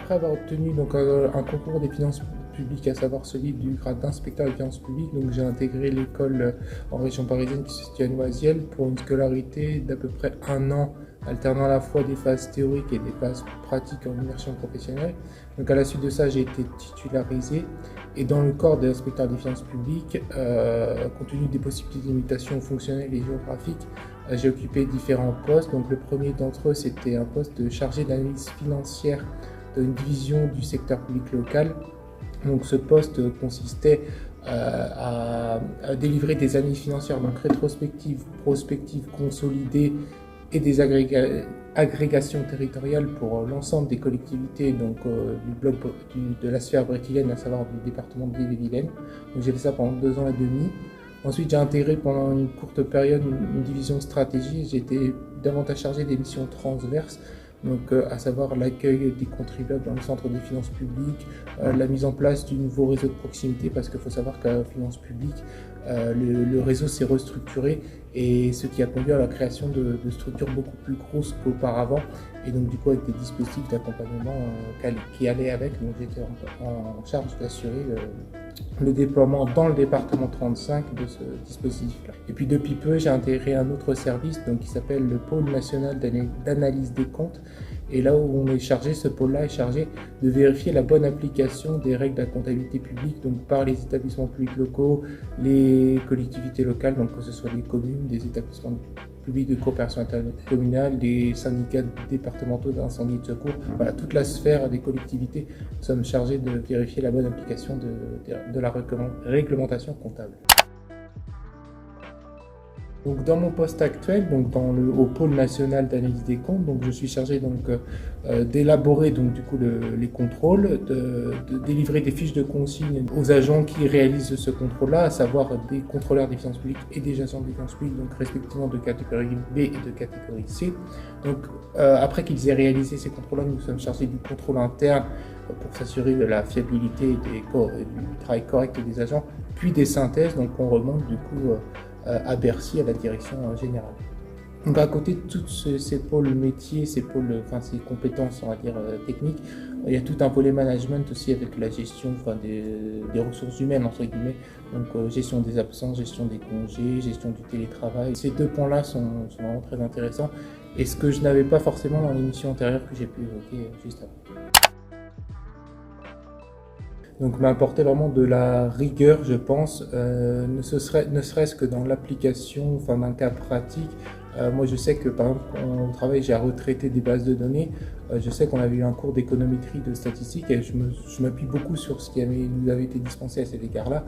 après avoir obtenu donc, un concours des finances publiques, à savoir celui du grade d'inspecteur des finances publiques, donc j'ai intégré l'école en région parisienne qui se situe à Noisiel pour une scolarité d'à peu près 1 an, alternant à la fois des phases théoriques et des phases pratiques en immersion professionnelle. Donc à la suite de ça, j'ai été titularisé et dans le corps des inspecteurs des finances publiques, compte tenu des possibles limitations fonctionnelles et géographiques, j'ai occupé différents postes. Donc le premier d'entre eux, c'était un poste de chargé d'analyse financière d'une division du secteur public local. Donc ce poste consistait à délivrer des analyses financières, donc rétrospectives, prospectives, consolidées et des agrégations territoriales pour l'ensemble des collectivités donc, du bloc de la sphère brésilienne, à savoir du département de l'Ille-et-Vilaine. Donc j'ai fait ça pendant 2 ans et demi. Ensuite, j'ai intégré pendant une courte période une division stratégie. J'étais davantage chargé des missions transverses, donc à savoir l'accueil des contribuables dans le centre des finances publiques, la mise en place du nouveau réseau de proximité, parce qu'il faut savoir qu'à finances publiques, le réseau s'est restructuré et ce qui a conduit à la création de structures beaucoup plus grosses qu'auparavant, et donc du coup avec des dispositifs d'accompagnement qui allaient avec. Donc j'étais en charge d'assurer le déploiement dans le département 35 de ce dispositif-là. Et puis depuis peu, j'ai intégré un autre service donc, qui s'appelle le pôle national d'analyse des comptes. Et là où on est chargé, ce pôle-là est chargé de vérifier la bonne application des règles de la comptabilité publique donc par les établissements publics locaux, les collectivités locales, donc que ce soit les communes, des établissements publics de coopération intercommunale, des syndicats départementaux d'incendie et de secours, voilà, toute la sphère des collectivités, nous sommes chargés de vérifier la bonne application de la réglementation comptable. Donc dans mon poste actuel, donc au pôle national d'analyse des comptes, donc je suis chargé d'élaborer donc du coup les contrôles, de délivrer des fiches de consigne aux agents qui réalisent ce contrôle-là, à savoir des contrôleurs des finances publiques et des agents des finances publiques, donc respectivement de catégorie B et de catégorie C. Donc après qu'ils aient réalisé ces contrôles-là, nous sommes chargés du contrôle interne pour s'assurer de la fiabilité du travail correct des agents, puis des synthèses, donc on remonte du coup à Bercy, à la direction générale. Donc à côté de tous ces pôles métiers, ces compétences, on va dire, techniques, il y a tout un volet management aussi avec la gestion des ressources humaines, entre guillemets. Donc gestion des absences, gestion des congés, gestion du télétravail. Ces 2 points-là sont vraiment très intéressants et ce que je n'avais pas forcément dans l'émission antérieure que j'ai pu évoquer juste avant. Donc m'apporter vraiment de la rigueur, je pense, ne serait-ce que dans l'application d'un cas pratique. Moi je sais que par exemple au travail j'ai à retraiter des bases de données, je sais qu'on avait eu un cours d'économétrie de statistiques et je m'appuie beaucoup sur ce qui nous avait été dispensé à cet égard-là.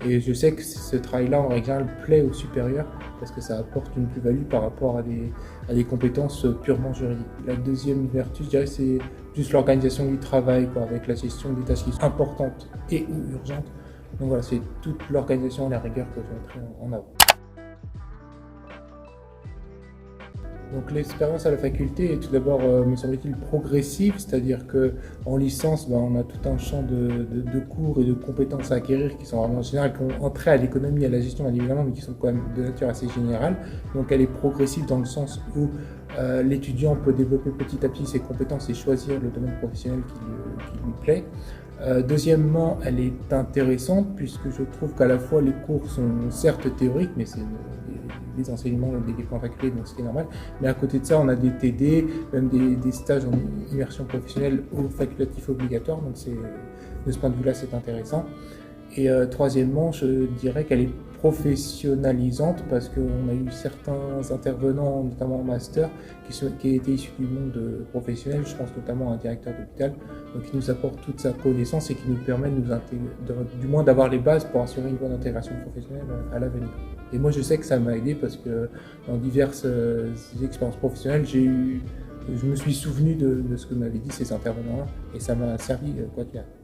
Et je sais que ce travail-là, en règle générale, plaît aux supérieurs parce que ça apporte une plus-value par rapport à des compétences purement juridiques. La deuxième vertu, je dirais, c'est juste l'organisation du travail, avec la gestion des tâches qui sont importantes et ou urgentes. Donc voilà, c'est toute l'organisation et la rigueur que je mettrai en avant. Donc l'expérience à la faculté est tout d'abord, me semble-t-il, progressive, c'est-à-dire qu'en licence, on a tout un champ de cours et de compétences à acquérir qui sont en général, qui ont trait à l'économie et à la gestion bien évidemment, mais qui sont quand même de nature assez générale. Donc elle est progressive dans le sens où l'étudiant peut développer petit à petit ses compétences et choisir le domaine professionnel qui lui plaît. Deuxièmement, elle est intéressante puisque je trouve qu'à la fois les cours sont certes théoriques, mais c'est des enseignements développés en faculté, donc c'est normal. Mais à côté de ça, on a des TD, même des stages en immersion professionnelle ou facultatifs obligatoires, donc de ce point de vue-là, c'est intéressant. Et troisièmement, je dirais qu'elle est professionnalisante parce qu'on a eu certains intervenants, notamment en master, qui étaient issus du monde professionnel, je pense notamment à un directeur d'hôpital, donc qui nous apporte toute sa connaissance et qui nous permet du moins d'avoir les bases pour assurer une bonne intégration professionnelle à l'avenir. Et moi je sais que ça m'a aidé parce que dans diverses expériences professionnelles, je me suis souvenu de ce que m'avaient dit ces intervenants-là et ça m'a servi quoi qu'il arrive.